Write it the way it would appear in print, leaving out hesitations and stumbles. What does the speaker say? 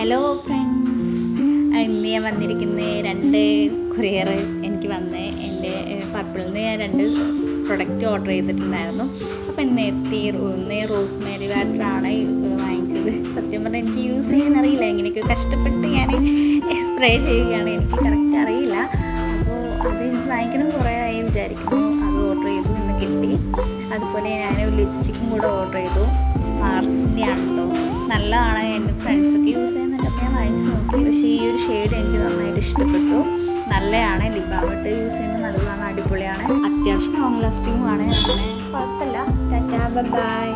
Hello friends, ഇന്ന് ഞാൻ വന്നിരിക്കുന്ന 2 കൊറിയർ എനിക്ക് വന്ന് എൻ്റെ പർപ്പിളിൽ നിന്ന് ഞാൻ 2 പ്രൊഡക്റ്റ് ഓർഡർ ചെയ്തിട്ടുണ്ടായിരുന്നു. അപ്പോൾ ഇന്ന് റോസ്മേരി വാട്ടറാണ് വാങ്ങിച്ചത്. സത്യം പറഞ്ഞാൽ എനിക്ക് യൂസ് ചെയ്യാൻ അറിയില്ല, ഇങ്ങനെയൊക്കെ കഷ്ടപ്പെട്ട് ഞാൻ സ്പ്രേ ചെയ്യുകയാണ്, എനിക്ക് കറക്റ്റ് അറിയില്ല. അപ്പോൾ അത് എനിക്ക് വാങ്ങിക്കണം കുറേ ആയി വിചാരിക്കുന്നു. അത് ഓർഡർ ചെയ്തു, ഇന്ന് കിട്ടി. അതുപോലെ ഞാൻ ഒരു ലിപ്സ്റ്റിക്കും കൂടെ ഓർഡർ ചെയ്തു. മാർസിൻ്റെ ആണല്ലോ, നല്ലതാണ്. എൻ്റെ ഫ്രണ്ട്സൊക്കെ യൂസ് ചെയ്യുന്നുണ്ട്, അപ്പോൾ ഞാൻ വാങ്ങിച്ചു നോക്കി. പക്ഷേ ഈ ഒരു ഷെയ്ഡ് എനിക്ക് നന്നായിട്ട് ഇഷ്ടപ്പെട്ടു. നല്ലതാണ്, ലിപ് ബാം ഇട്ട് യൂസ് ചെയ്യുമ്പോൾ നല്ലതാണ്, അടിപൊളിയാണ്. അത്യാവശ്യം ലോങ് ലാസ്റ്റിങ്ങുമാണ്, അങ്ങനെ കുഴപ്പമില്ല. ടാറ്റാ, ബൈ.